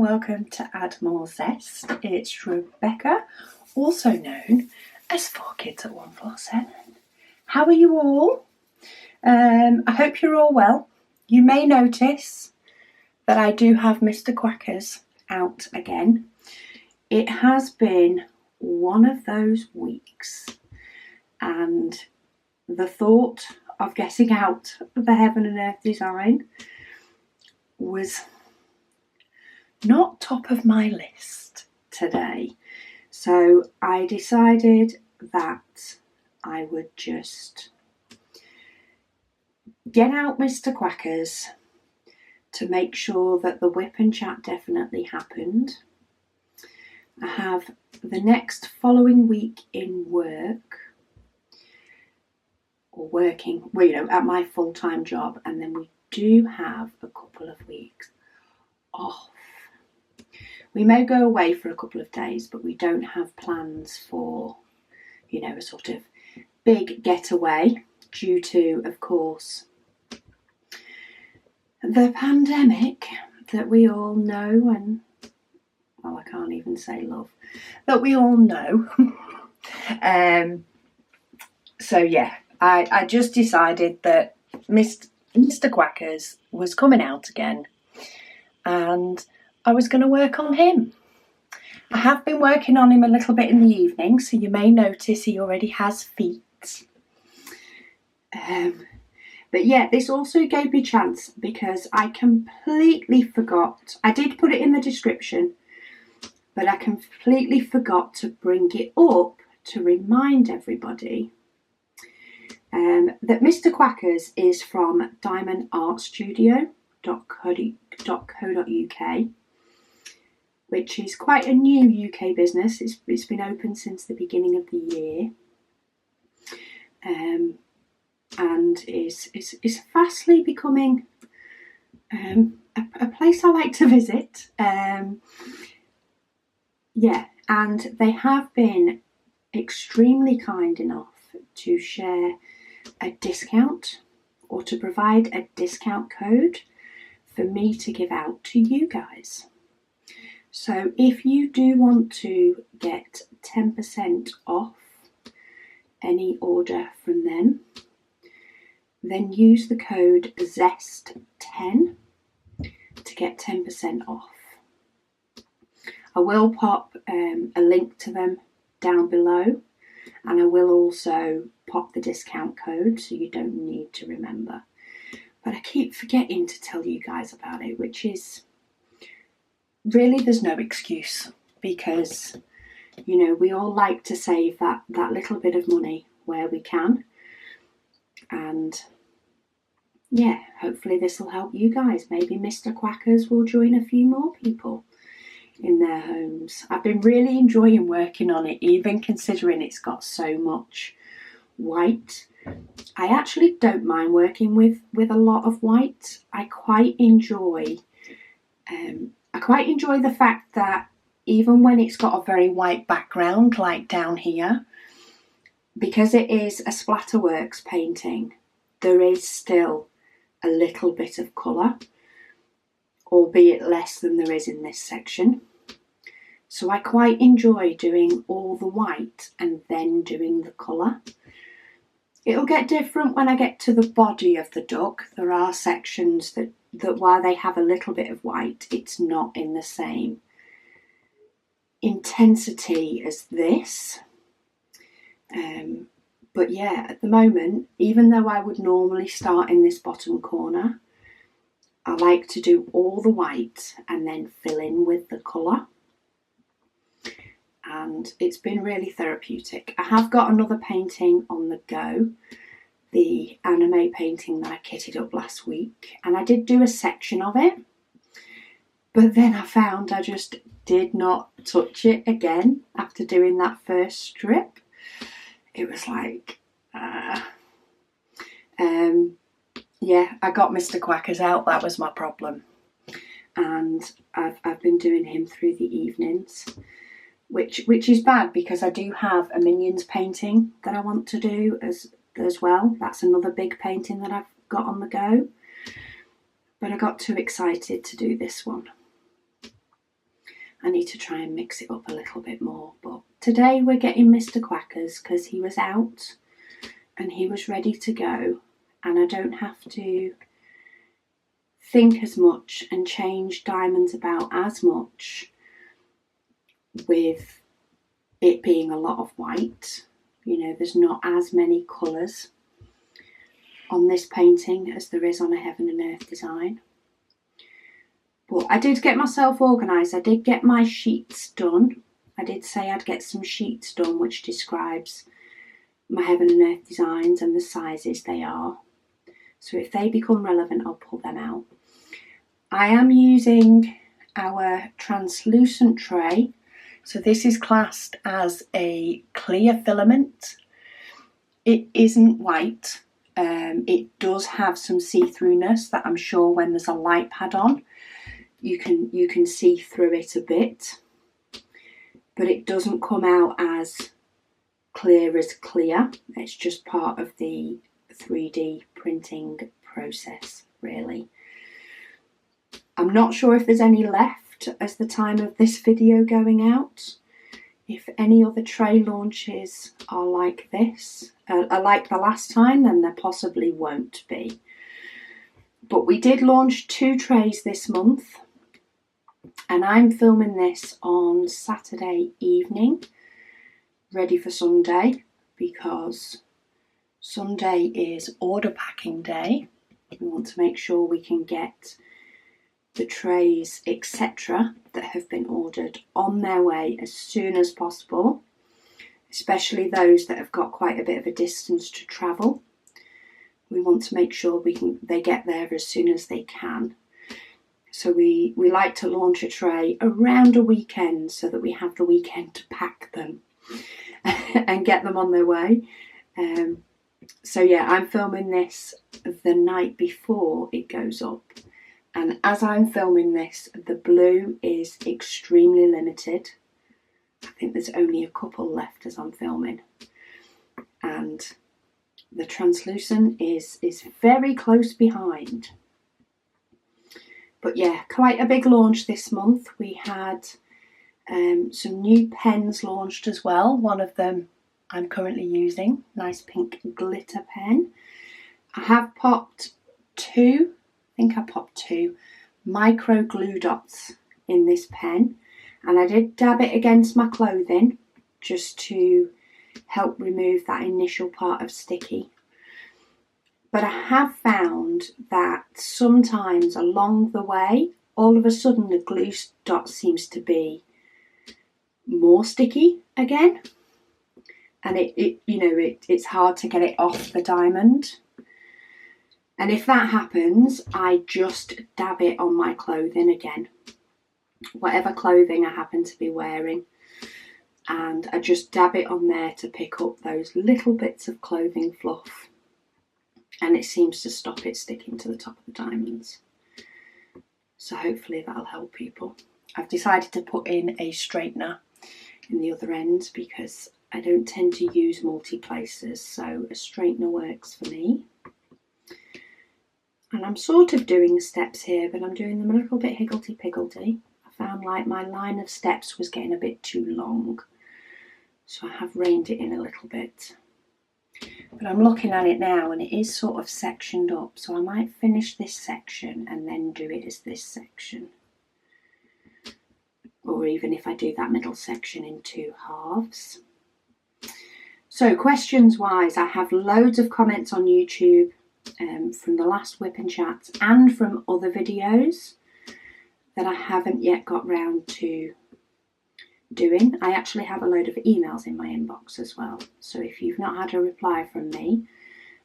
welcome to Add More Zest. It's Rebecca, also known as 4Kids at 147. How are you all? I hope you're all well. You may notice that I do have Mr. Quackers out again. It has been one of those weeks, and the thought of getting out of the Heaven and Earth design was not top of my list today. So I decided that I would just get out Mr. Quackers to make sure that the WIP and Chat definitely happened. I have the next following week in work, or working, well, at my full-time job, and then we do have a couple of weeks off. We may go away for a couple of days, but we don't have plans for, a sort of big getaway due to, of course, the pandemic that we all know and, well, I can't even say love, that we all know. So yeah, I just decided that Mr. Quackers was coming out again, and I was going to work on him. I have been working on him a little bit in the evening, so you may notice he already has feet. But yeah, this also gave me a chance because I completely forgot. I did put it in the description, but I completely forgot to bring it up to remind everybody that Mr. Quackers is from diamondartstudio.co.uk, which is quite a new UK business. It's been open since the beginning of the year, and is fastly becoming a place I like to visit. Yeah, and they have been extremely kind enough to share a discount, or to provide a discount code for me to give out to you guys. So if you do want to get 10% off any order from them, then use the code ZEST10 to get 10% off. I will pop a link to them down below, and I will also pop the discount code so you don't need to remember. But I keep forgetting to tell you guys about it, which is really, there's no excuse, because we all like to save that little bit of money where we can, and yeah, hopefully this will help you guys. Maybe Mr. Quackers will join a few more people in their homes. I've been really enjoying working on it, even considering it's got so much white. I actually don't mind working with a lot of white. I quite enjoy the fact that even when it's got a very white background, like down here, because it is a Splatterworks painting, there is still a little bit of colour, albeit less than there is in this section. So I quite enjoy doing all the white and then doing the colour. It'll get different when I get to the body of the duck. There are sections that while they have a little bit of white, it's not in the same intensity as this. But yeah, at the moment, even though I would normally start in this bottom corner, I like to do all the white and then fill in with the colour. And it's been really therapeutic. I have got another painting on the go, the anime painting that I kitted up last week, and I did do a section of it, but then I found I just did not touch it again after doing that first strip. It was like, yeah, I got Mr. Quackers out, that was my problem. And I've been doing him through the evenings, which is bad because I do have a Minions painting that I want to do as well. That's another big painting that I've got on the go. But I got too excited to do this one. I need to try and mix it up a little bit more. But today we're getting Mr. Quackers because he was out and he was ready to go, and I don't have to think as much and change diamonds about as much with it being a lot of white. You know, there's not as many colours on this painting as there is on a Heaven and Earth design. But I did get myself organised. I did get my sheets done. I did say I'd get some sheets done which describes my Heaven and Earth designs and the sizes they are. So if they become relevant, I'll pull them out. I am using our translucent tray. So this is classed as a clear filament. It isn't white. It does have some see-throughness that I'm sure when there's a light pad on, you can see through it a bit. But it doesn't come out as clear as clear. It's just part of the 3D printing process, really. I'm not sure if there's any left as the time of this video going out. If any other tray launches are like this, are like the last time, then there possibly won't be. But we did launch 2 trays this month, and I'm filming this on Saturday evening, ready for Sunday, because Sunday is order packing day. We want to make sure we can get the trays, etc., that have been ordered on their way as soon as possible, especially those that have got quite a bit of a distance to travel. We want to make sure they get there as soon as they can. So we like to launch a tray around a weekend so that we have the weekend to pack them and get them on their way. So yeah, I'm filming this the night before it goes up. And as I'm filming this, the blue is extremely limited. I think there's only a couple left as I'm filming. And the translucent is very close behind. But yeah, quite a big launch this month. We had some new pens launched as well. One of them I'm currently using, nice pink glitter pen. I have popped 2 micro glue dots in this pen, and I did dab it against my clothing just to help remove that initial part of sticky. But I have found that sometimes along the way, all of a sudden the glue dot seems to be more sticky again, and it's hard to get it off the diamond. And if that happens, I just dab it on my clothing again, whatever clothing I happen to be wearing, and I just dab it on there to pick up those little bits of clothing fluff, and it seems to stop it sticking to the top of the diamonds. So hopefully that'll help people. I've decided to put in a straightener in the other end because I don't tend to use multi-placers, so a straightener works for me. And I'm sort of doing steps here, but I'm doing them a little bit higgledy-piggledy. I found like my line of steps was getting a bit too long, so I have reined it in a little bit. But I'm looking at it now and it is sort of sectioned up, so I might finish this section and then do it as this section. Or even if I do that middle section in 2 halves. So questions wise, I have loads of comments on YouTube from the last WIP Chats and from other videos that I haven't yet got round to doing. I actually have a load of emails in my inbox as well, so if you've not had a reply from me,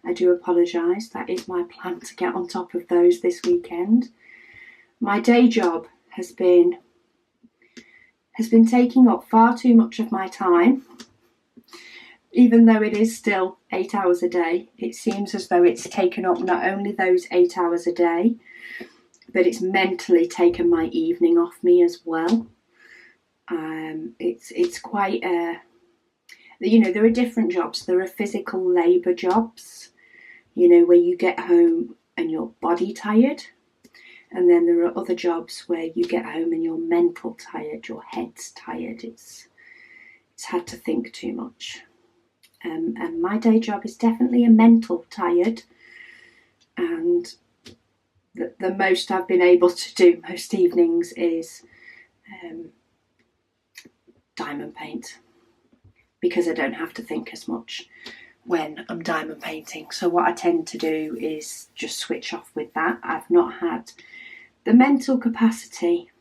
I do apologise. That is my plan to get on top of those this weekend. My day job has been taking up far too much of my time. Even though it is still 8 hours a day, it seems as though it's taken up not only those 8 hours a day, but it's mentally taken my evening off me as well. It's quite there are different jobs. There are physical labour jobs, where you get home and you're body tired. And then there are other jobs where you get home and you're mental tired, your head's tired, it's had to think too much. And my day job is definitely a mental tired, and the most I've been able to do most evenings is diamond paint, because I don't have to think as much when I'm diamond painting. So what I tend to do is just switch off with that. I've not had the mental capacity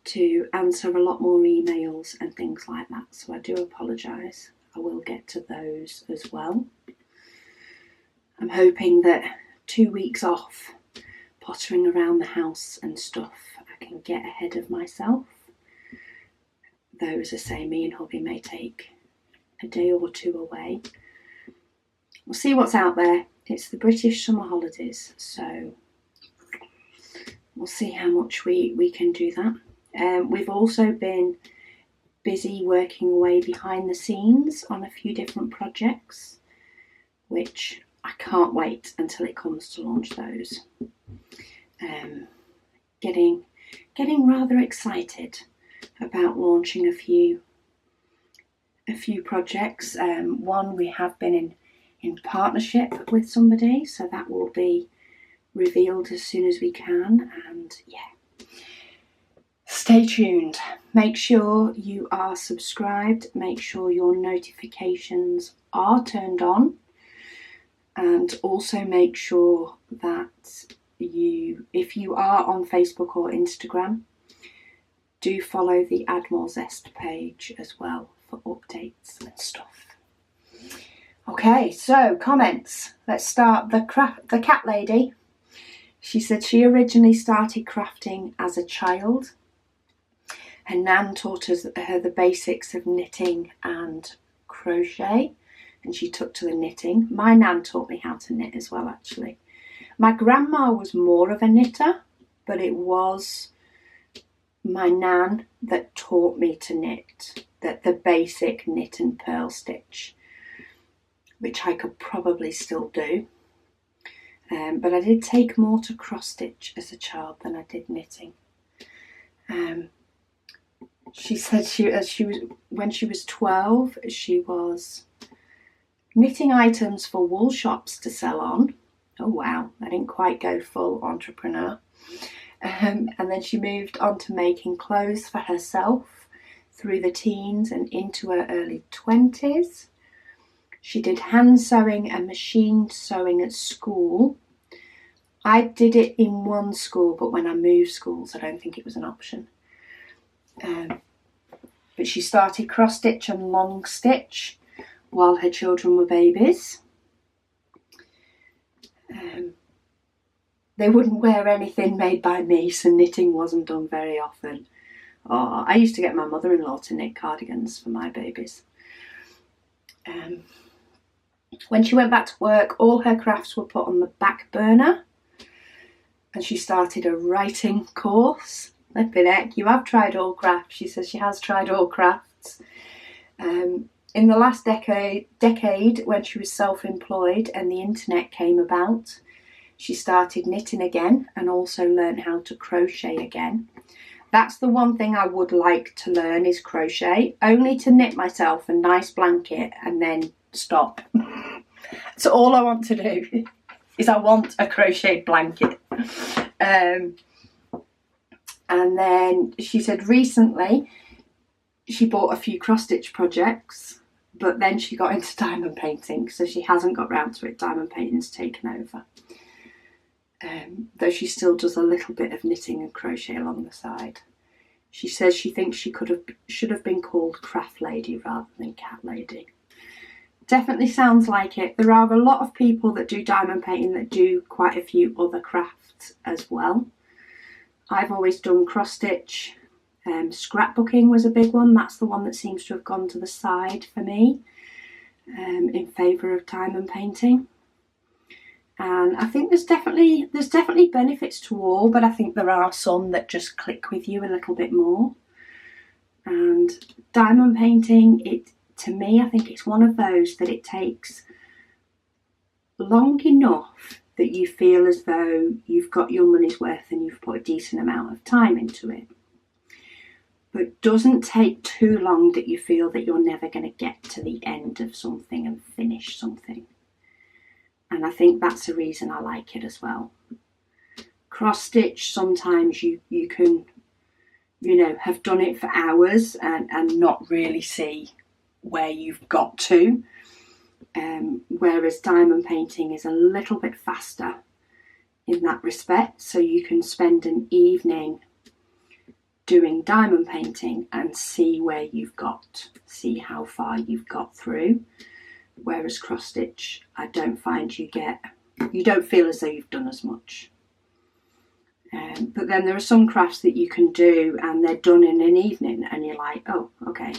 to answer a lot more emails and things like that, so I do apologise. I will get to those as well. I'm hoping that 2 weeks off pottering around the house and stuff, I can get ahead of myself. Though, as I say, me and hubby may take a day or two away. We'll see what's out there. It's the British summer holidays, so we'll see how much we can do that. We've also been busy working away behind the scenes on a few different projects, which I can't wait until it comes to launch those. Getting rather excited about launching a few projects. One, we have been in partnership with somebody, so that will be revealed as soon as we can. And yeah, stay tuned. Make sure you are subscribed, make sure your notifications are turned on, and also make sure that if you are on Facebook or Instagram, do follow the Add More Zest page as well for updates and stuff. Okay, so comments. Let's start. The cat lady. She said she originally started crafting as a child. Her nan taught her the basics of knitting and crochet, and she took to the knitting. My nan taught me how to knit as well, actually. My grandma was more of a knitter, but it was my nan that taught me to knit, the basic knit and purl stitch, which I could probably still do. But I did take more to cross stitch as a child than I did knitting. She said when she was 12, she was knitting items for wool shops to sell on. Oh wow, I didn't quite go full entrepreneur. And then she moved on to making clothes for herself through the teens and into her early 20s. She did hand sewing and machine sewing at school. I did it in one school, but when I moved schools, I don't think it was an option. But she started cross stitch and long stitch while her children were babies. They wouldn't wear anything made by me, so knitting wasn't done very often. Oh, I used to get my mother-in-law to knit cardigans for my babies. When she went back to work, all her crafts were put on the back burner, and she started a writing course. Flippin' heck, you have tried all crafts. She says she has tried all crafts. In the last decade, when she was self-employed and the internet came about, she started knitting again and also learned how to crochet again. That's the one thing I would like to learn, is crochet, only to knit myself a nice blanket and then stop. So all I want to do is I want a crocheted blanket. And then she said recently she bought a few cross stitch projects, but then she got into diamond painting, so she hasn't got round to it. Diamond painting's taken over. Though she still does a little bit of knitting and crochet along the side. She says she thinks she should have been called craft lady rather than cat lady. Definitely sounds like it. There are a lot of people that do diamond painting that do quite a few other crafts as well. I've always done cross stitch. Scrapbooking was a big one. That's the one that seems to have gone to the side for me in favour of diamond painting. And I think there's definitely benefits to all, but I think there are some that just click with you a little bit more. And diamond painting, to me, I think it's one of those that it takes long enough that you feel as though you've got your money's worth and you've put a decent amount of time into it. But doesn't take too long that you feel that you're never going to get to the end of something and finish something. And I think that's the reason I like it as well. Cross stitch, sometimes you can, have done it for hours and not really see where you've got to. Whereas diamond painting is a little bit faster in that respect. So you can spend an evening doing diamond painting and see where you've got, see how far you've got through. Whereas cross stitch, I don't find you don't feel as though you've done as much. But then there are some crafts that you can do and they're done in an evening and you're like, oh, okay.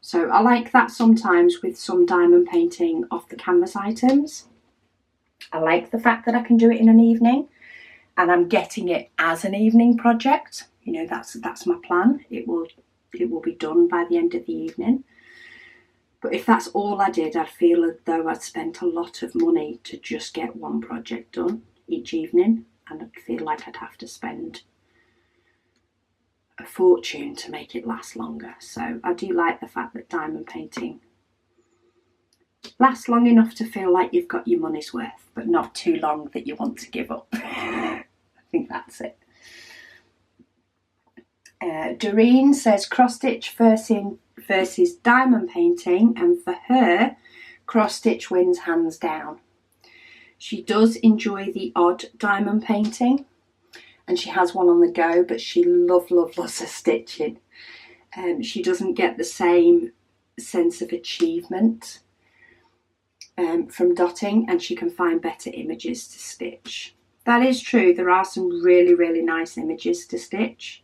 So I like that sometimes with some diamond painting off the canvas items. I like the fact that I can do it in an evening and I'm getting it as an evening project. That's my plan. It will be done by the end of the evening. But if that's all I did, I'd feel as though I'd spent a lot of money to just get one project done each evening. And I'd feel like I'd have to spend a fortune to make it last longer. So I do like the fact that diamond painting lasts long enough to feel like you've got your money's worth, but not too long that you want to give up. I think that's it. Doreen says cross stitch versus diamond painting, and for her, cross stitch wins hands down. She does enjoy the odd diamond painting and she has one on the go, but she loves her stitching. She doesn't get the same sense of achievement from dotting, and she can find better images to stitch. That is true. There are some really, really nice images to stitch.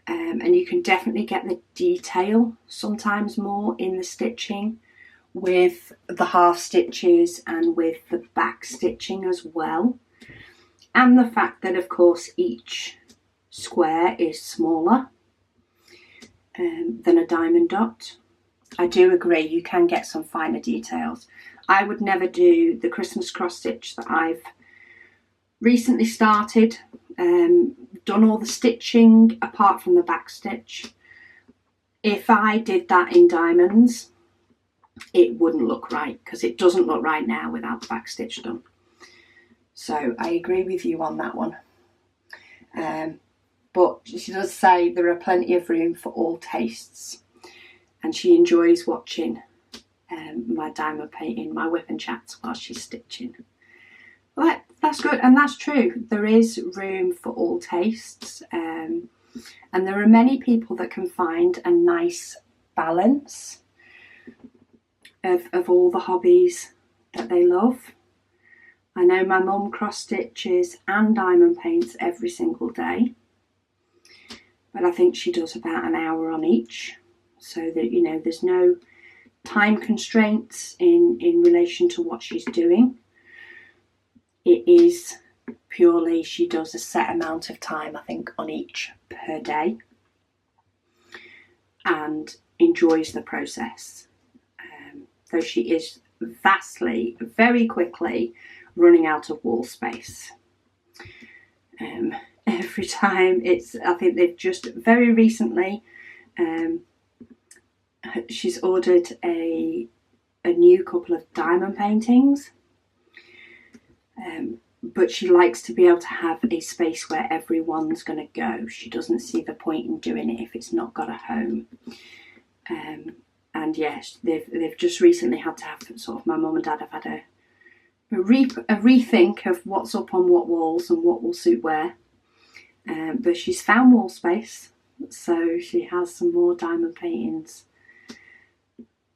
And you can definitely get the detail sometimes more in the stitching with the half stitches and with the back stitching as well. And the fact that, of course, each square is smaller than a diamond dot. I do agree, you can get some finer details. I would never do the Christmas cross stitch that I've recently started. Done all the stitching apart from the back stitch. If I did that in diamonds, it wouldn't look right, because it doesn't look right now without the back stitch done. So I agree with you on that one. But she does say there are plenty of room for all tastes, and she enjoys watching my diamond painting, my WIP Chats while she's stitching. Well, that's good, and that's true. There is room for all tastes, and there are many people that can find a nice balance of all the hobbies that they love. I know my mum cross stitches and diamond paints every single day, but I think she does about an hour on each, so that there's no time constraints in relation to what she's doing. It is purely she does a set amount of time, I think, on each per day, and enjoys the process. Though she is very quickly running out of wall space. Every time I think they've just very recently, she's ordered a new couple of diamond paintings. But she likes to be able to have a space where everyone's going to go. She doesn't see the point in doing it if it's not got a home. And yes, they've just recently had to have sort of, my mum and dad have had a rethink of what's up on what walls and what will suit where. But she's found wall space, so she has some more diamond paintings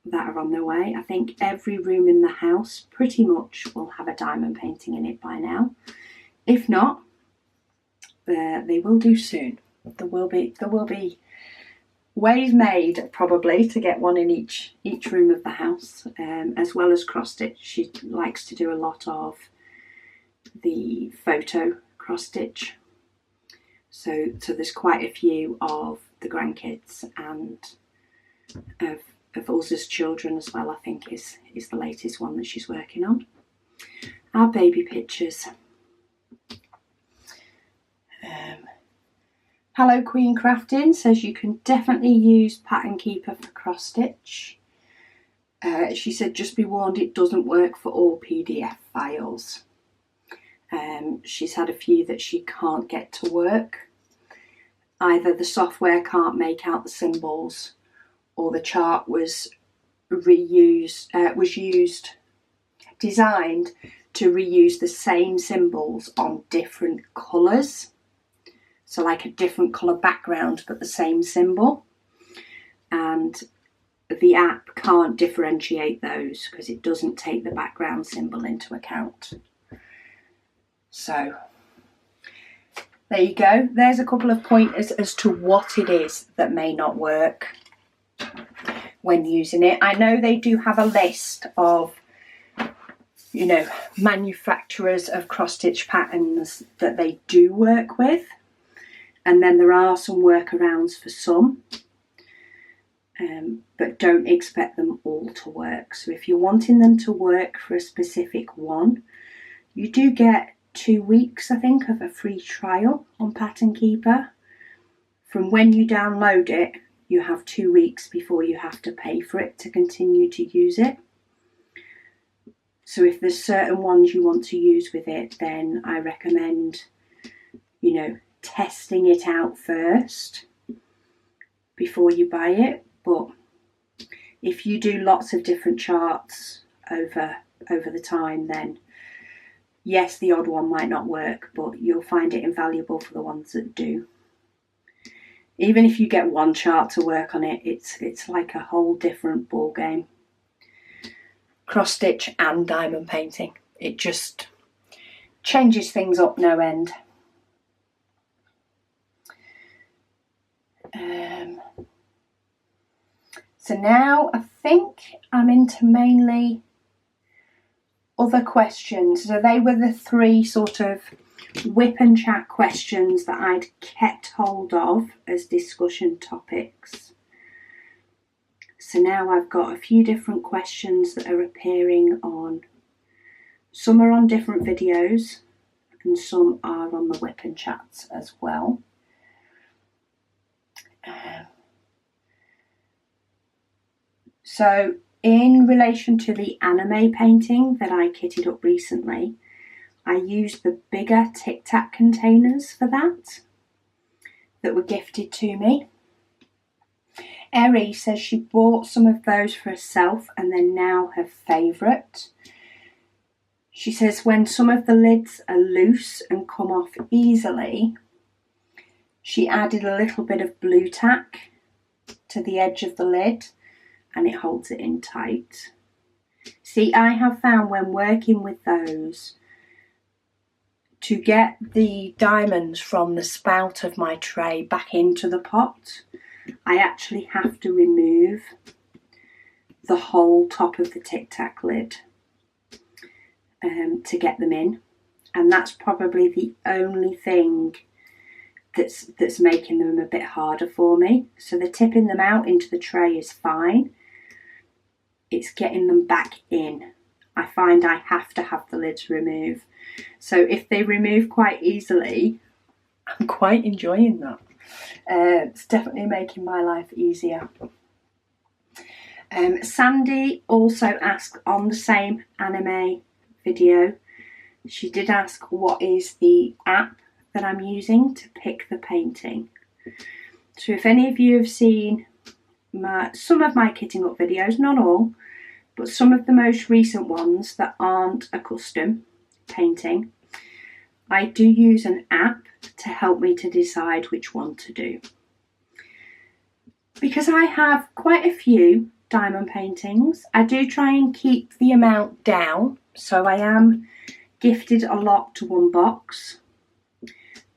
that are on their way. I think every room in the house pretty much will have a diamond painting in it by now. If not, they will do soon. There will be ways made probably to get one in each room of the house, as well as cross stitch. She likes to do a lot of the photo cross stitch. So there's quite a few of the grandkids and of us as children as well, I think is the latest one that she's working on. our baby pictures. Hello Queen Crafting says you can definitely use Pattern Keeper for cross stitch. She said just be warned it doesn't work for all PDF files. She's had a few that she can't get to work. Either the software can't make out the symbols, or the chart was designed to reuse the same symbols on different colours. So like a different colour background but the same symbol. And the app can't differentiate those because it doesn't take the background symbol into account. So there you go. There's a couple of pointers as to what it is that may not work when using it. I know they do have a list of, you know, manufacturers of cross stitch patterns that they do work with, and then there are some workarounds for some, but don't expect them all to work. So if you're wanting them to work for a specific one, you do get 2 weeks, I think, of a free trial on Pattern Keeper. From when you download it, you have 2 weeks before you have to pay for it to continue to use it. So if there's certain ones you want to use with it, then I recommend, you know, testing it out first before you buy it. But if you do lots of different charts over the time, then yes, the odd one might not work, but you'll find it invaluable for the ones that do. Even if you get one chart to work on it, it's like a whole different ball game. Cross stitch and diamond painting. It just changes things up no end. So now I think I'm into mainly other questions. So they were the 3 sort of WIP and chat questions that I'd kept hold of as discussion topics. So now I've got a few different questions that are appearing on, some are on different videos and some are on the WIP and chats as well. So in relation to the anime painting that I kitted up recently, I used the bigger Tic Tac containers for that were gifted to me. Eri says she bought some of those for herself and they're now her favourite. She says when some of the lids are loose and come off easily, she added a little bit of blue tack to the edge of the lid and it holds it in tight. See, I have found when working with those, to get the diamonds from the spout of my tray back into the pot, I actually have to remove the whole top of the Tic Tac lid to get them in, and that's probably the only thing that's making them a bit harder for me. So the tipping them out into the tray is fine. It's getting them back in. I find I have to have the lids removed. So if they remove quite easily, I'm quite enjoying that. It's definitely making my life easier. Sandy also asked on the same anime video, she did ask what is the app that I'm using to pick the painting. So if any of you have seen some of my kitting up videos, not all, but some of the most recent ones that aren't a custom painting, I do use an app to help me to decide which one to do. Because I have quite a few diamond paintings, I do try and keep the amount down, so I am gifted a lot to one box,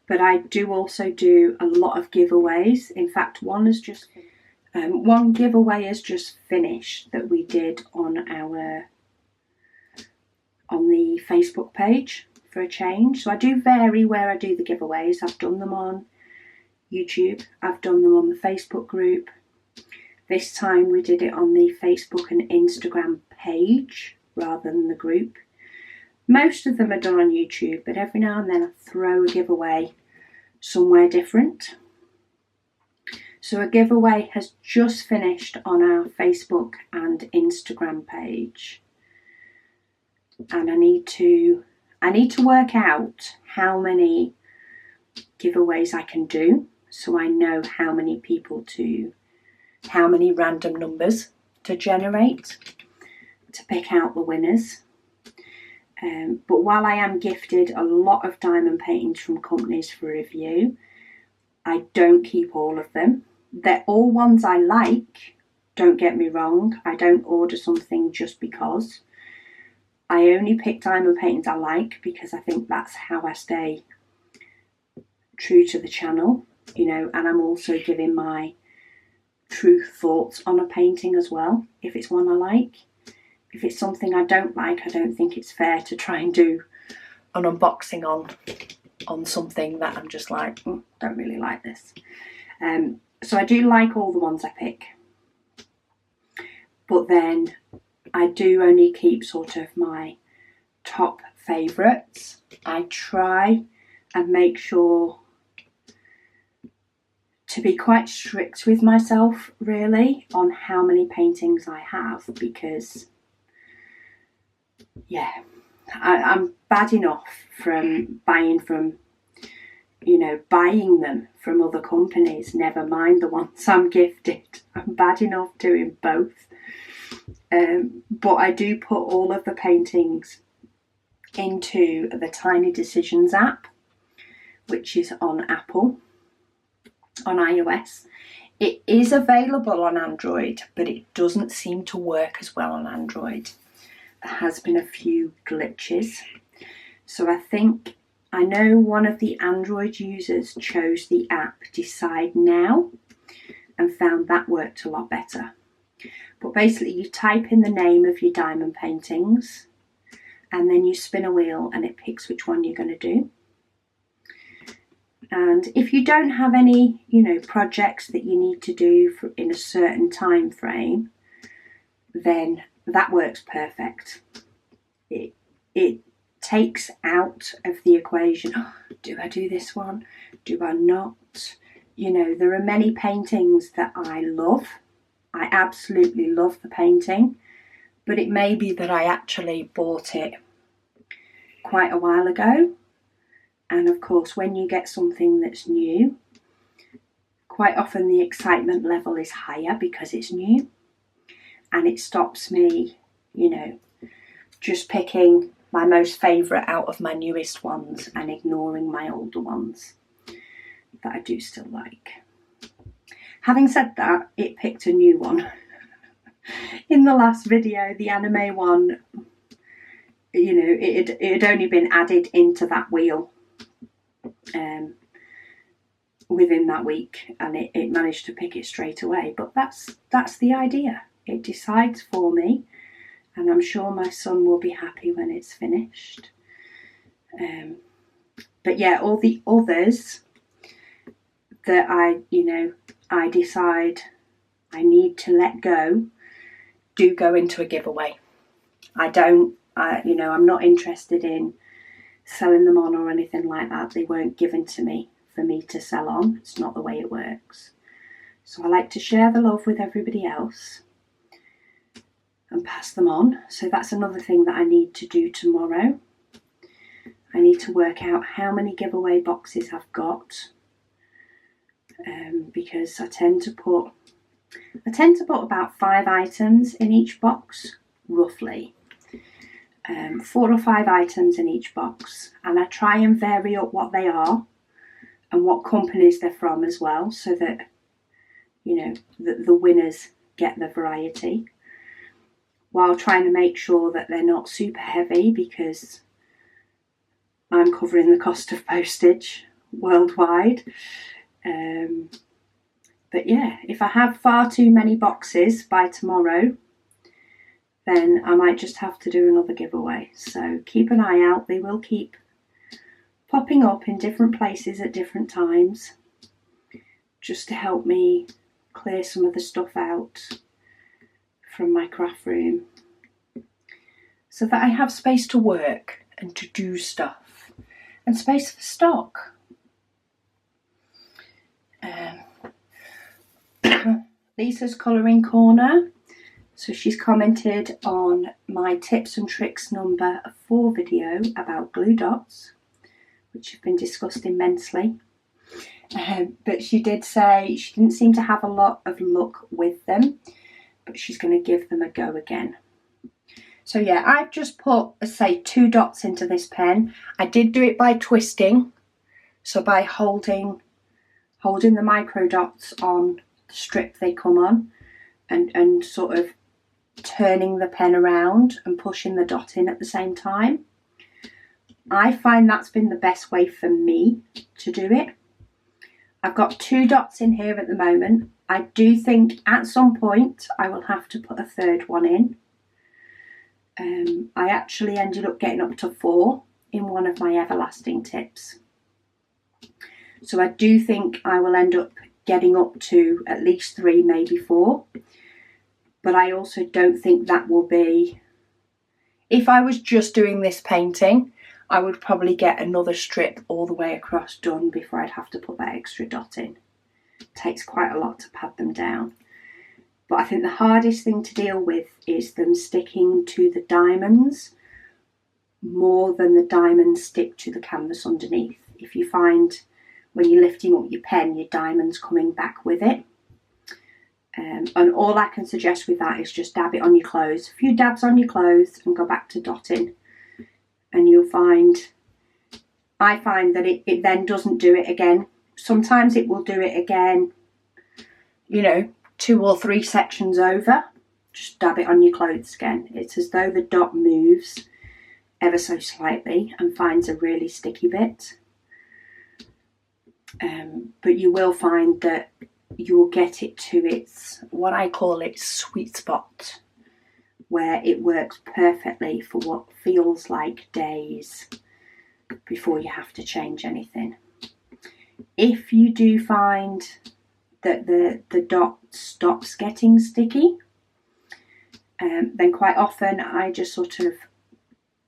but I do also do a lot of giveaways. In fact, one giveaway has just finished that we did on the Facebook page for a change. So I do vary where I do the giveaways. I've done them on YouTube, I've done them on the Facebook group. This time we did it on the Facebook and Instagram page rather than the group. Most of them are done on YouTube, but every now and then I throw a giveaway somewhere different. So a giveaway has just finished on our Facebook and Instagram page. And I need to work out how many giveaways I can do, so I know how many random numbers to generate to pick out the winners. But while I am gifted a lot of diamond paintings from companies for review, I don't keep all of them. They're all ones I like, don't get me wrong. I don't order something just because. I only pick diamond paintings I like because I think that's how I stay true to the channel, you know, and I'm also giving my true thoughts on a painting as well, if it's one I like. If it's something I don't like, I don't think it's fair to try and do an unboxing on something that I'm just like, don't really like this. So I do like all the ones I pick. But then I do only keep sort of my top favourites. I try and make sure to be quite strict with myself, really, on how many paintings I have, because yeah, I'm bad enough from buying them from other companies, never mind the ones I'm gifted. I'm bad enough doing both. But I do put all of the paintings into the Tiny Decisions app, which is on Apple, on iOS. It is available on Android, but it doesn't seem to work as well on Android. There has been a few glitches. So I know one of the Android users chose the app Decide Now and found that worked a lot better. But basically you type in the name of your diamond paintings and then you spin a wheel and it picks which one you're going to do. And if you don't have any, projects that you need to do in a certain time frame, then that works perfect. It takes out of the equation, do I do this one? Do I not? There are many paintings that I love. I absolutely love the painting, but it may be that I actually bought it quite a while ago. And of course, when you get something that's new, quite often the excitement level is higher because it's new. And it stops me, just picking my most favourite out of my newest ones and ignoring my older ones that I do still like. Having said that, it picked a new one. In the last video, the anime one, it had only been added into that wheel within that week, and it managed to pick it straight away. But that's the idea. It decides for me, and I'm sure my son will be happy when it's finished. But yeah, all the others that I decide I need to let go do go into a giveaway. I'm not interested in selling them on or anything like that. They weren't given to me for me to sell on. It's not the way it works. So I like to share the love with everybody else and pass them on. So that's another thing that I need to do tomorrow. I need to work out how many giveaway boxes I've got, because I tend to put about 5 items in each box, roughly. 4 or 5 items in each box, and I try and vary up what they are and what companies they're from as well, so that the winners get the variety, while trying to make sure that they're not super heavy, because I'm covering the cost of postage worldwide. But yeah, if I have far too many boxes by tomorrow, then I might just have to do another giveaway. So keep an eye out. They will keep popping up in different places at different times, just to help me clear some of the stuff out from my craft room, so that I have space to work and to do stuff, and space for stock. Lisa's colouring corner. So she's commented on my tips and tricks number 4 video about glue dots, which have been discussed immensely. But she did say she didn't seem to have a lot of luck with them, but she's going to give them a go again. So yeah, I've just put, say, 2 dots into this pen. I did do it by twisting, so by holding the micro dots on the strip they come on, and sort of turning the pen around and pushing the dot in at the same time. I find that's been the best way for me to do it. I've got 2 dots in here at the moment. I do think at some point I will have to put a 3rd one in. I actually ended up getting up to 4 in one of my everlasting tips. So I do think I will end up getting up to at least 3, maybe 4. But I also don't think that will be... If I was just doing this painting, I would probably get another strip all the way across done before I'd have to put that extra dot in. It takes quite a lot to pad them down. But I think the hardest thing to deal with is them sticking to the diamonds more than the diamonds stick to the canvas underneath. If you find when you're lifting up your pen, your diamond's coming back with it. And all I can suggest with that is just dab it on your clothes. A few dabs on your clothes and go back to dotting. And you'll find, I find that it then doesn't do it again. Sometimes it will do it again, you know, 2 or 3 sections over. Just dab it on your clothes again. It's as though the dot moves ever so slightly and finds a really sticky bit. But you will find that you will get it to its, what I call its sweet spot, where it works perfectly for what feels like days before you have to change anything. If you do find that the dot stops getting sticky, then quite often I just sort of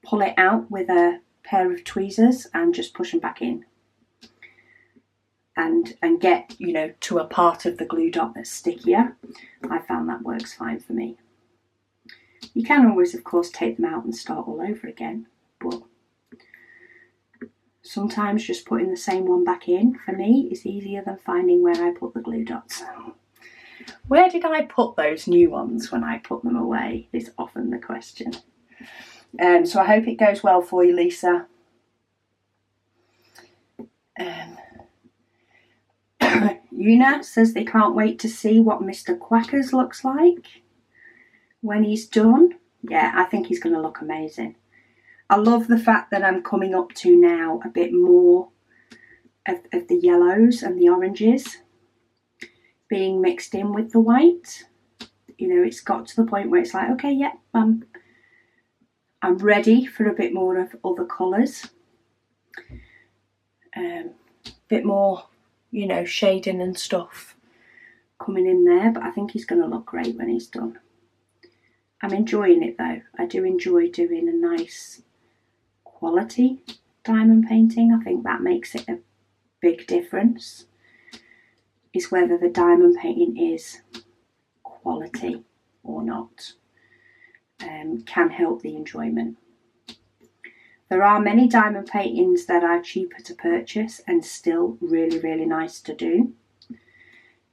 pull it out with a pair of tweezers and just push them back in. And get, you know, to a part of the glue dot that's stickier. I found that works fine for me. You can always, of course, take them out and start all over again, but sometimes just putting the same one back in, for me, is easier than finding where I put the glue dots. Where did I put those new ones when I put them away, is often the question. So I hope it goes well for you, Lisa. Una says they can't wait to see what Mr. Quackers looks like when he's done. Yeah, I think he's going to look amazing. I love the fact that I'm coming up to now a bit more of the yellows and the oranges being mixed in with the white. You know, it's got to the point where it's like, okay, yeah, I'm ready for a bit more of other colours. Bit more, you know, shading and stuff coming in there, but I think he's going to look great when he's done. I'm enjoying it though. I do enjoy doing a nice quality diamond painting. I think that makes it a big difference, is whether the diamond painting is quality or not. Can help the enjoyment. There are many diamond paintings that are cheaper to purchase and still really, really nice to do.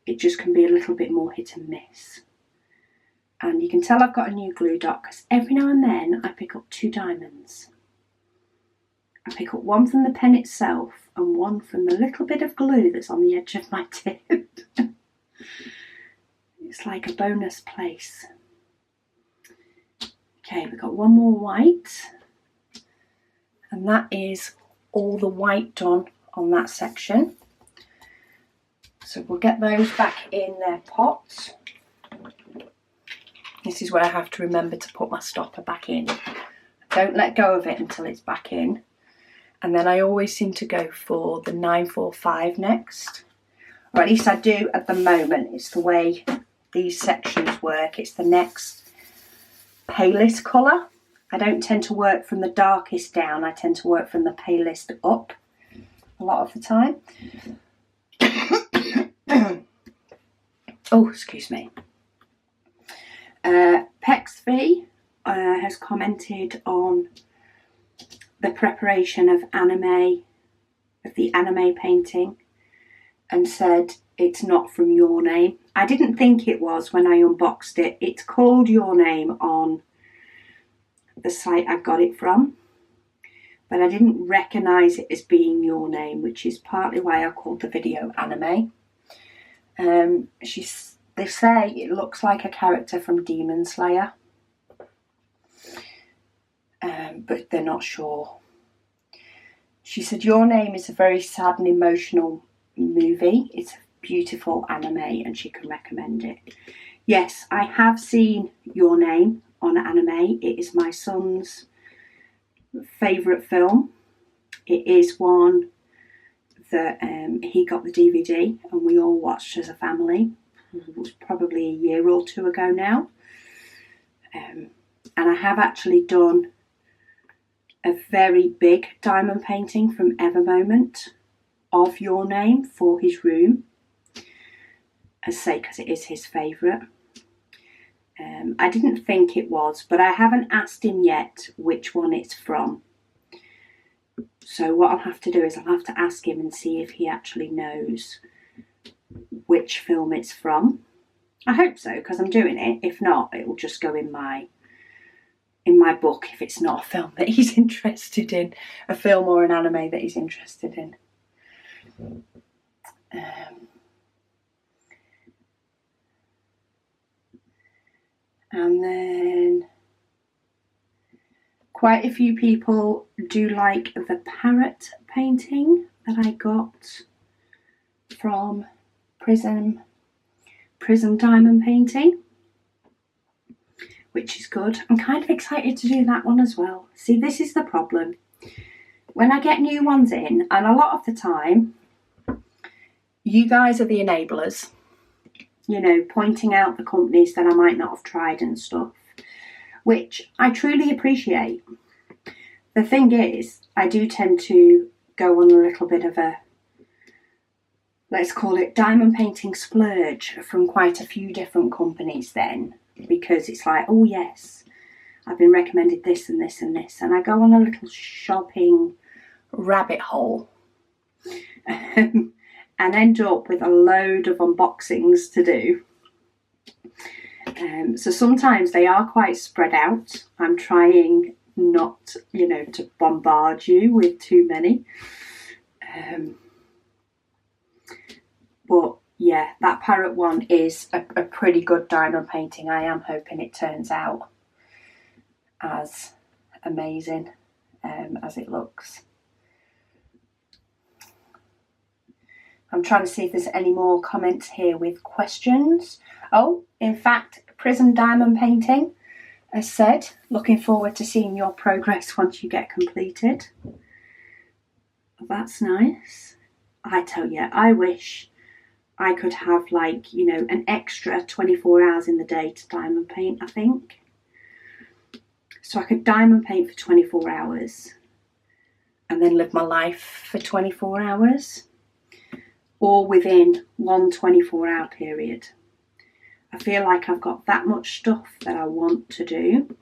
It just can be a little bit more hit and miss. And you can tell I've got a new glue dot because every now and then I pick up 2 diamonds. I pick up one from the pen itself and one from the little bit of glue that's on the edge of my tip. It's like a bonus place. Okay, we've got one more white. And that is all the white done on that section. So we'll get those back in their pots. This is where I have to remember to put my stopper back in. Don't let go of it until it's back in. And then I always seem to go for the 945 next. Or at least I do at the moment. It's the way these sections work. It's the next palest colour. I don't tend to work from the darkest down. I tend to work from the palest up a lot of the time. Oh, excuse me. Pexv has commented on the preparation of the anime painting, and said it's not from Your Name. I didn't think it was when I unboxed it. It's called Your Name on the site I got it from, but I didn't recognise it as being Your Name, which is partly why I called the video Anime. They say it looks like a character from Demon Slayer, but they're not sure. She said Your Name is a very sad and emotional movie. It's a beautiful anime and she can recommend it. Yes, I have seen Your Name on anime. It is my son's favourite film. It is one that he got the DVD and we all watched as a family. It was probably a year or two ago now. And I have actually done a very big diamond painting from Evermoment of Your Name for his room, as I say, because it is his favourite. I didn't think it was, but I haven't asked him yet which one it's from. So what I'll have to do is I'll have to ask him and see if he actually knows which film it's from. I hope so, because I'm doing it. If not, it will just go in my book if it's not a film that he's interested in, a film or an anime that he's interested in. And then quite a few people do like the parrot painting that I got from Prism Diamond Painting, which is good. I'm kind of excited to do that one as well. See, this is the problem. When I get new ones in, and a lot of the time, you guys are the enablers, you know, pointing out the companies that I might not have tried and stuff, which I truly appreciate. The thing is, I do tend to go on a little bit of a, let's call it diamond painting splurge from quite a few different companies then, because it's like, oh yes, I've been recommended this and this and this, and I go on a little shopping rabbit hole and end up with a load of unboxings to do. So sometimes they are quite spread out. I'm trying not, you know, to bombard you with too many. But yeah, that parrot one is a pretty good diamond painting. I am hoping it turns out as amazing as it looks. I'm trying to see if there's any more comments here with questions. Oh, in fact, Prism Diamond Painting has said, looking forward to seeing your progress once you get completed. That's nice. I tell you, I wish I could have, like, you know, an extra 24 hours in the day to diamond paint, I think. So I could diamond paint for 24 hours and then live my life for 24 hours. Or within one 24-hour period. I feel like I've got that much stuff that I want to do,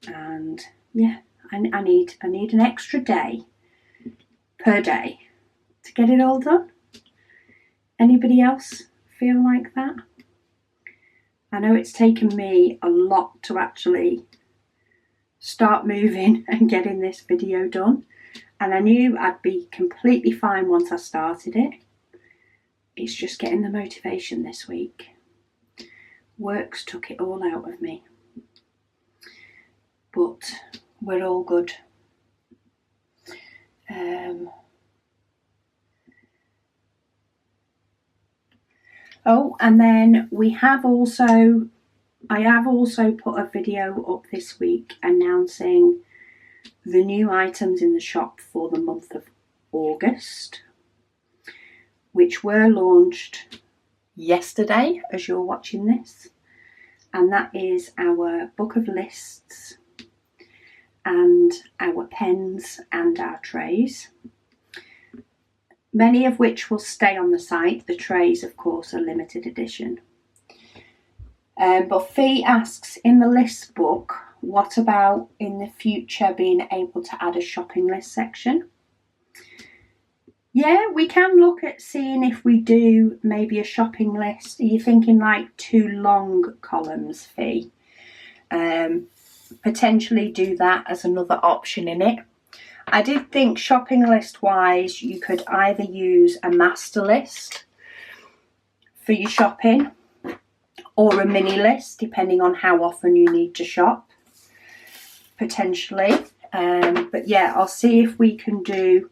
and yeah, I need an extra day per day to get it all done. Anybody else feel like that? I know it's taken me a lot to actually start moving and getting this video done. And I knew I'd be completely fine once I started it. It's just getting the motivation this week. Work's took it all out of me. But we're all good. Oh, and then I have also put a video up this week announcing the new items in the shop for the month of August, which were launched yesterday as you're watching this. and that is our book of lists and our pens and our trays, many of which will stay on the site. The trays, of course, are limited edition. But Fee asks, in the list book, what about in the future being able to add a shopping list section? Yeah, we can look at seeing if we do maybe a shopping list. Are you thinking like 2 long columns, Fee? Potentially do that as another option in it. I did think shopping list wise, you could either use a master list for your shopping or a mini list, depending on how often you need to shop, potentially. But yeah, I'll see if we can do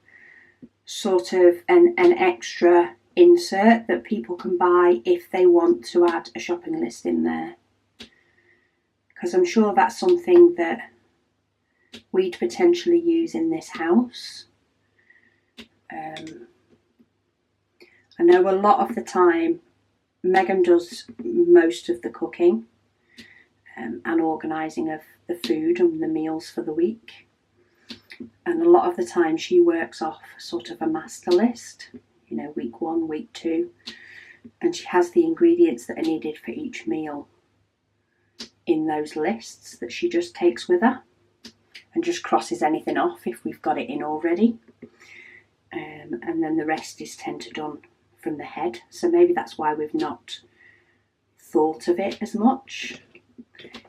sort of an extra insert that people can buy if they want to add a shopping list in there, because I'm sure that's something that we'd potentially use in this house. I know a lot of the time Megan does most of the cooking and organising of the food and the meals for the week. And a lot of the time she works off sort of a master list, you know, week 1, week 2, and she has the ingredients that are needed for each meal in those lists that she just takes with her and just crosses anything off if we've got it in already. And then the rest is tend to done from the head. So maybe that's why we've not thought of it as much.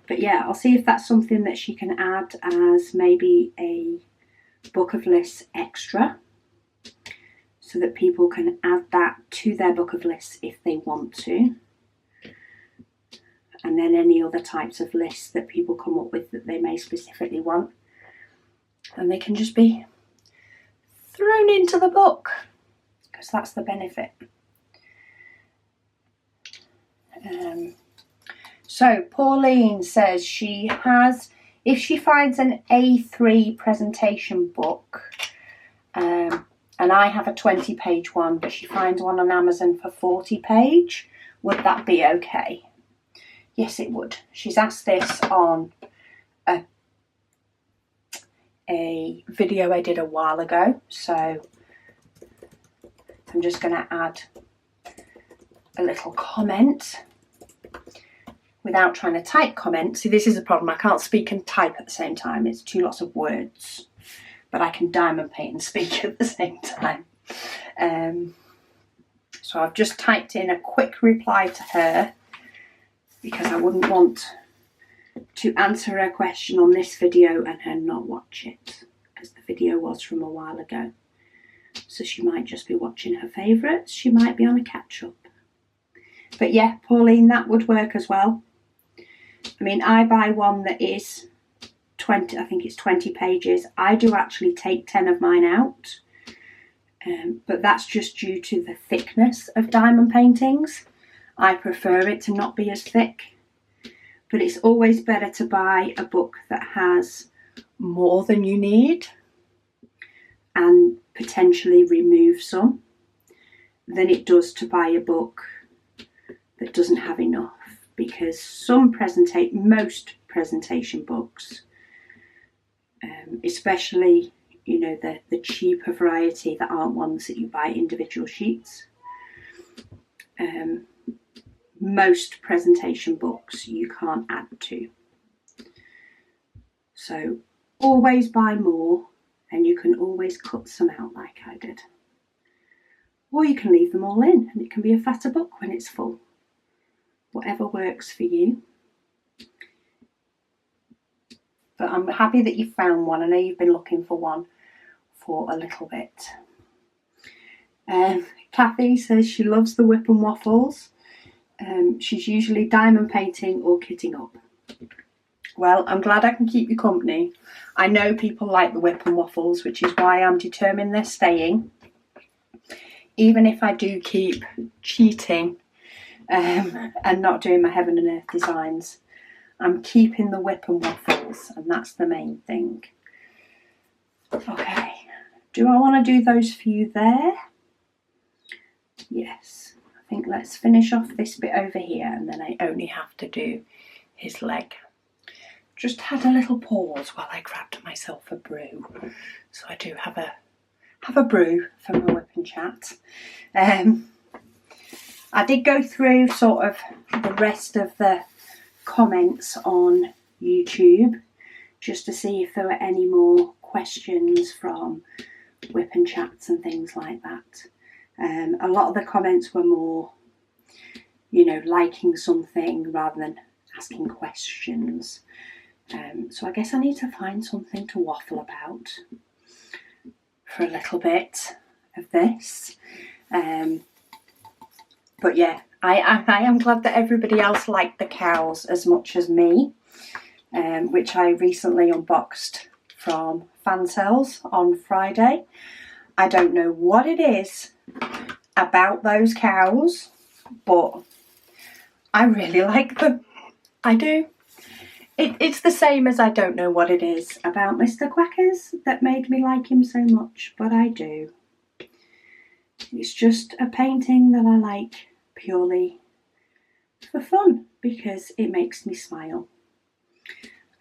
But yeah, I'll see if that's something that she can add as maybe a book of lists extra, so that people can add that to their book of lists if they want to. And then any other types of lists that people come up with that they may specifically want, and they can just be thrown into the book, because that's the benefit. So Pauline says she has, if she finds an A3 presentation book, and I have a 20-page one, but she finds one on Amazon for 40-page, would that be okay? Yes, it would. She's asked this on a video I did a while ago, so I'm just going to add a little comment without trying to type comments. See, this is a problem. I can't speak and type at the same time. It's 2 lots of words, but I can diamond paint and speak at the same time. So I've just typed in a quick reply to her, because I wouldn't want to answer her question on this video and her not watch it, because the video was from a while ago. So she might just be watching her favourites. She might be on a catch-up. But yeah, Pauline, that would work as well. I mean, I buy one that is 20, I think it's 20 pages. I do actually take 10 of mine out, but that's just due to the thickness of diamond paintings. I prefer it to not be as thick, but it's always better to buy a book that has more than you need and potentially remove some than it does to buy a book that doesn't have enough, because most presentation books, especially, you know, the cheaper variety that aren't ones that you buy individual sheets, most presentation books you can't add to. So always buy more, and you can always cut some out like I did. Or you can leave them all in and it can be a fatter book when it's full. Whatever works for you. But I'm happy that you found one. I know you've been looking for one for a little bit. Kathy says she loves the WIP and Waffles. She's usually diamond painting or kitting up. Well, I'm glad I can keep you company. I know people like the WIP and Waffles, which is why I'm determined they're staying. Even if I do keep cheating and not doing my Heaven and Earth designs, I'm keeping the WIP and Waffles, and that's the main thing. Okay, do I want to do those for you there? Yes, I think let's finish off this bit over here, and then I only have to do his leg. Just had a little pause while I grabbed myself a brew. So I do have a brew for my WIP Chat. I did go through sort of the rest of the comments on YouTube just to see if there were any more questions from WIP Chats and things like that. A lot of the comments were more, you know, liking something rather than asking questions. So I guess I need to find something to waffle about for a little bit of this. But yeah, I am glad that everybody else liked the cows as much as me, which I recently unboxed from Fan Cells on Friday. I don't know what it is about those cows, but I really like them. I do. It's the same as I don't know what it is about Mr. Quackers that made me like him so much, but I do. It's just a painting that I like purely for fun because it makes me smile.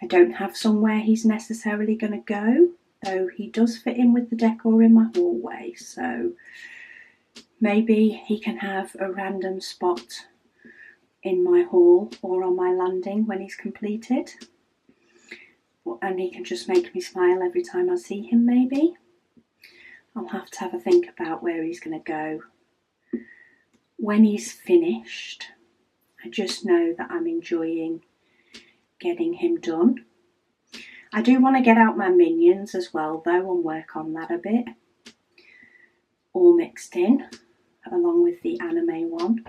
I don't have somewhere he's necessarily going to go, though he does fit in with the decor in my hallway, so maybe he can have a random spot in my hall or on my landing when he's completed, and he can just make me smile every time I see him. Maybe I'll have a think about where he's going to go when he's finished. I just know that I'm enjoying getting him done. I do want to get out my minions as well though and work on that a bit, all mixed in along with the anime one.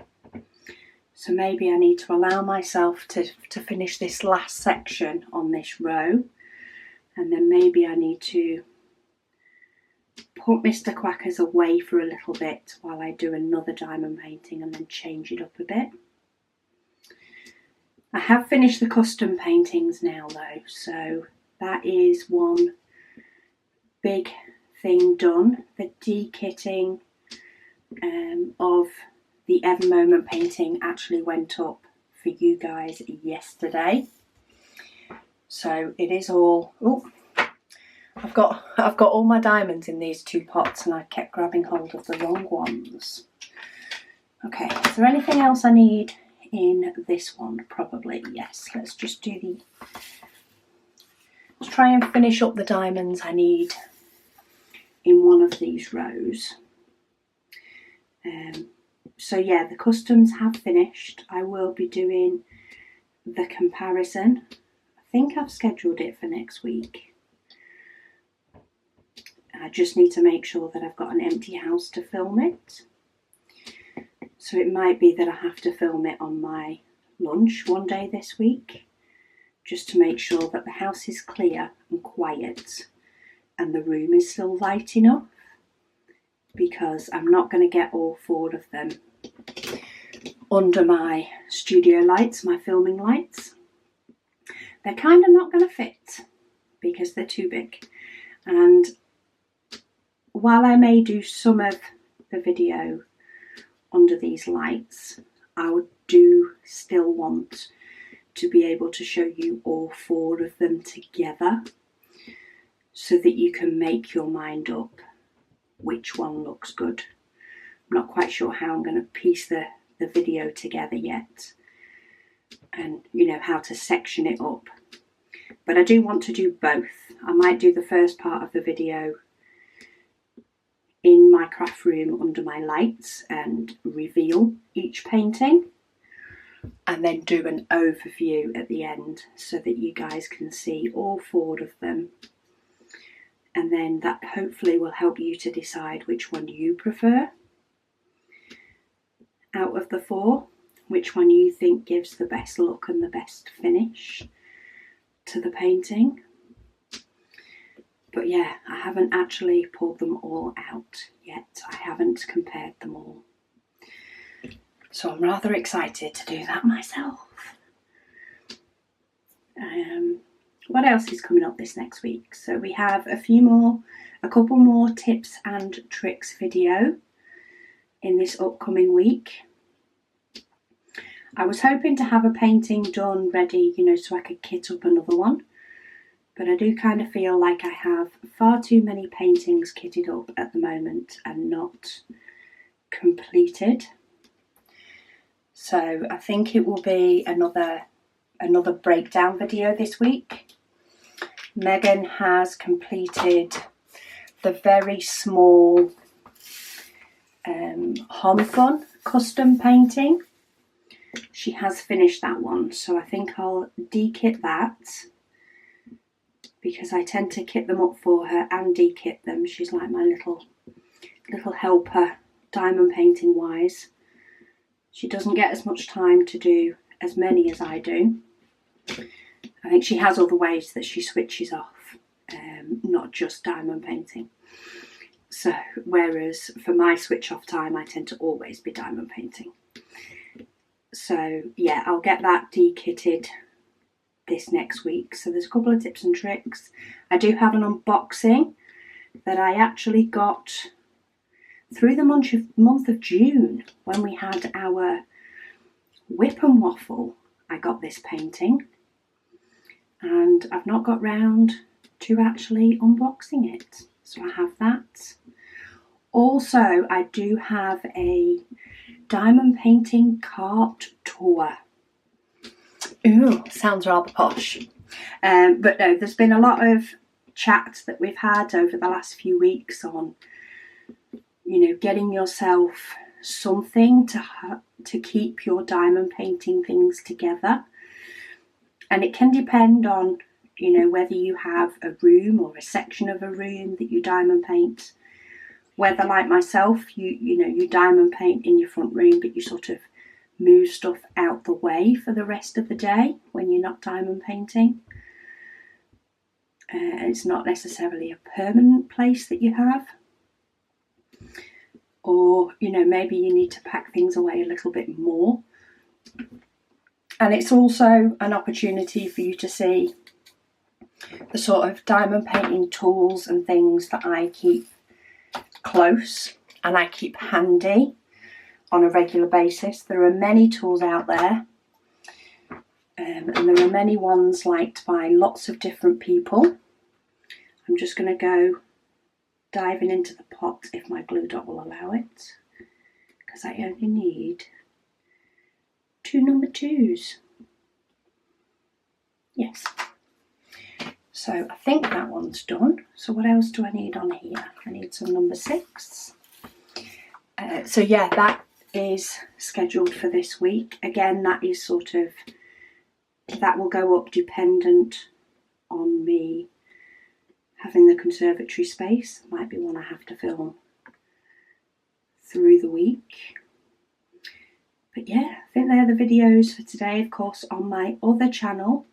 So maybe I need to allow myself to finish this last section on this row, and then maybe I need to put Mr. Quackers away for a little bit while I do another diamond painting and then change it up a bit. I have finished the custom paintings now though, so that is one big thing done. The de-kitting of the Ever Moment painting actually went up for you guys yesterday. So it is all, oh, I've got all my diamonds in these two pots and I kept grabbing hold of the wrong ones. Okay, is there anything else I need in this one? Probably, yes. Let's just do let's try and finish up the diamonds I need in one of these rows. So yeah, the customs have finished. I will be doing the comparison. I think I've scheduled it for next week. I just need to make sure that I've got an empty house to film it. So it might be that I have to film it on my lunch one day this week, just to make sure that the house is clear and quiet and the room is still light enough, because I'm not going to get all four of them under my studio lights, my filming lights. They're kind of not going to fit because they're too big. And while I may do some of the video under these lights, I do still want to be able to show you all four of them together so that you can make your mind up which one looks good. I'm not quite sure how I'm going to piece the video together yet, and you know, how to section it up, but I do want to do both. I might do the first part of the video in my craft room under my lights and reveal each painting, and then do an overview at the end so that you guys can see all four of them, and then that hopefully will help you to decide which one you prefer out of the four, which one you think gives the best look and the best finish to the painting. But yeah, I haven't actually pulled them all out yet. I haven't compared them all. So I'm rather excited to do that myself. What else is coming up this next week? So we have a couple more tips and tricks video in this upcoming week. I was hoping to have a painting done ready, you know, so I could kit up another one. But I do kind of feel like I have far too many paintings kitted up at the moment and not completed. So I think it will be another breakdown video this week. Megan has completed the very small Home Fun custom painting. She has finished that one, so I think I'll de-kit that, because I tend to kit them up for her and de-kit them. She's like my little helper, diamond painting wise. She doesn't get as much time to do as many as I do. I think she has other ways that she switches off, not just diamond painting. So, whereas for my switch off time, I tend to always be diamond painting. So yeah, I'll get that de-kitted this next week. So there's a couple of tips and tricks. I do have an unboxing that I actually got through the month of June when we had our WIP and Waffle. I got this painting and I've not got round to actually unboxing it. So I have that. Also, I do have a diamond painting cart tour. Ooh, sounds rather posh. But no, there's been a lot of chat that we've had over the last few weeks on, you know, getting yourself something to keep your diamond painting things together. And it can depend on, you know, whether you have a room or a section of a room that you diamond paint. Whether, like myself, you diamond paint in your front room, but you sort of move stuff out the way for the rest of the day when you're not diamond painting. It's not necessarily a permanent place that you have. Or, you know, maybe you need to pack things away a little bit more. And it's also an opportunity for you to see the sort of diamond painting tools and things that I keep close and I keep handy on a regular basis. There are many tools out there, and there are many ones liked by lots of different people. I'm just going to go diving into the pot if my glue dot will allow it, because I only need 2 number 2s. Yes. So I think that one's done. So what else do I need on here? I need some number 6. So yeah, that is scheduled for this week. Again, that is sort of, that will go up dependent on me having the conservatory space. Might be one I have to film through the week. But yeah, I think they're the videos for today. Of course, on my other channel,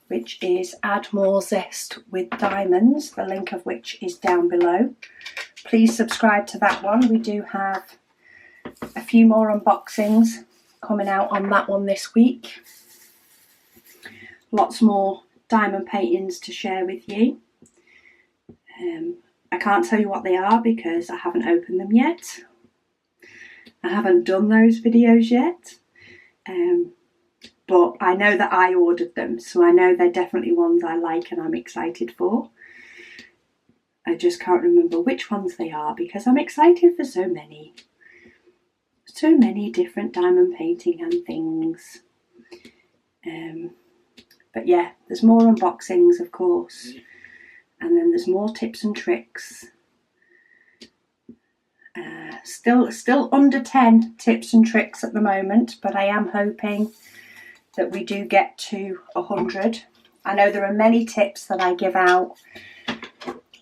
which is Add More Zest with Diamonds, the link of which is down below. Please subscribe to that one. We do have a few more unboxings coming out on that one this week. Lots more diamond paintings to share with you. I can't tell you what they are because I haven't opened them yet. I haven't done those videos yet. But I know that I ordered them, so I know they're definitely ones I like and I'm excited for. I just can't remember which ones they are because I'm excited for so many different diamond painting and things. But yeah, there's more unboxings, of course, and then there's more tips and tricks. Still under 10 tips and tricks at the moment, but I am hoping that we do get to 100. I know there are many tips that I give out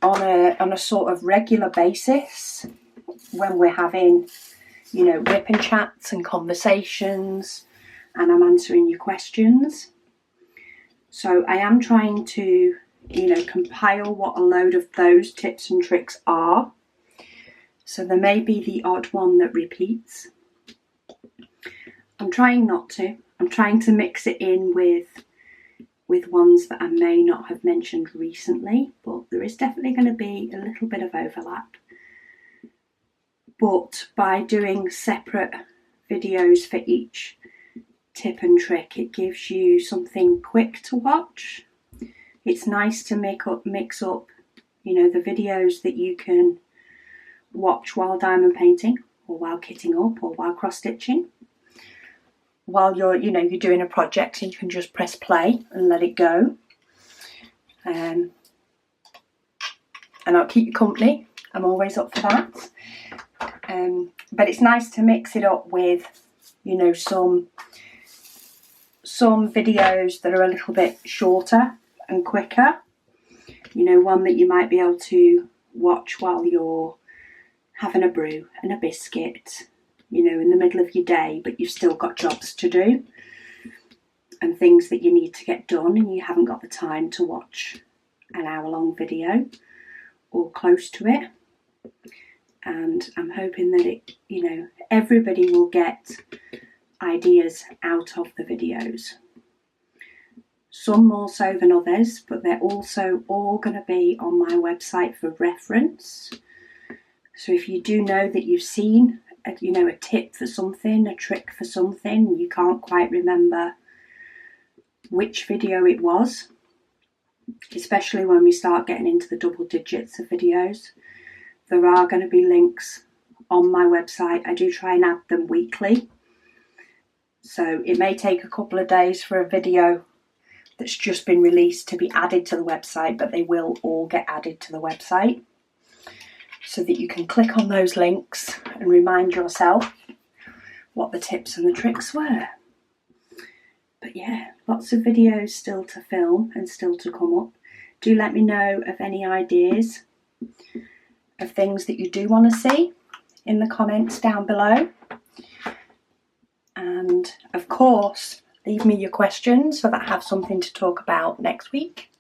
on a sort of regular basis when we're having, you know, WIP chats and conversations, and I'm answering your questions. So I am trying to, you know, compile what a load of those tips and tricks are. So there may be the odd one that repeats. I'm trying not to. I'm trying to mix it in with ones that I may not have mentioned recently, but there is definitely going to be a little bit of overlap. But by doing separate videos for each tip and trick. It gives you something quick to watch. It's nice to mix up, you know, the videos that you can watch while diamond painting, or while kitting up, or while cross stitching. While you're doing a project, and you can just press play and let it go. And I'll keep you company. I'm always up for that. But it's nice to mix it up with, you know, some videos that are a little bit shorter and quicker. You know, one that you might be able to watch while you're having a brew and a biscuit, you know, in the middle of your day, but you've still got jobs to do and things that you need to get done, and you haven't got the time to watch an hour-long video or close to it. And I'm hoping that it, you know, everybody will get ideas out of the videos. Some more so than others, but they're also all going to be on my website for reference. So if you do know that you've seen a tip for something, a trick for something, and you can't quite remember which video it was, especially when we start getting into the double digits of videos, there are going to be links on my website. I do try and add them weekly. So it may take a couple of days for a video that's just been released to be added to the website, but they will all get added to the website so that you can click on those links and remind yourself what the tips and the tricks were. But yeah, lots of videos still to film and still to come up. Do let me know of any ideas of things that you do want to see in the comments down below. And of course, leave me your questions so that I have something to talk about next week.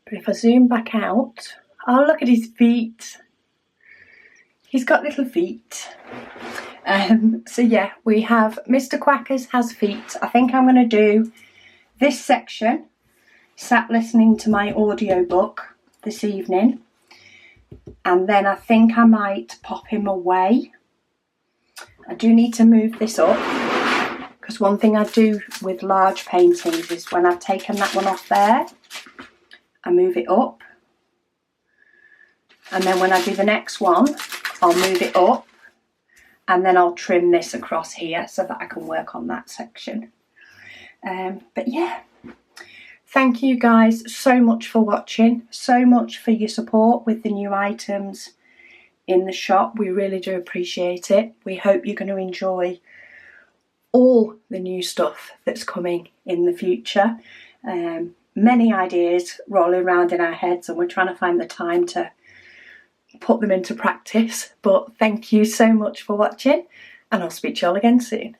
But if I zoom back out, oh, look at his feet. He's got little feet. So yeah, we have Mr. Quackers has feet. I think I'm going to do this section, sat listening to my audiobook this evening. And then I think I might pop him away. I do need to move this up, because one thing I do with large paintings is when I've taken that one off there, I move it up. And then when I do the next one, I'll move it up, and then I'll trim this across here so that I can work on that section. But yeah, thank you guys so much for watching, so much for your support with the new items in the shop. We really do appreciate it. We hope you're going to enjoy all the new stuff that's coming in the future. Many ideas rolling around in our heads, and we're trying to find the time to put them into practice. But thank you so much for watching, and I'll speak to you all again soon.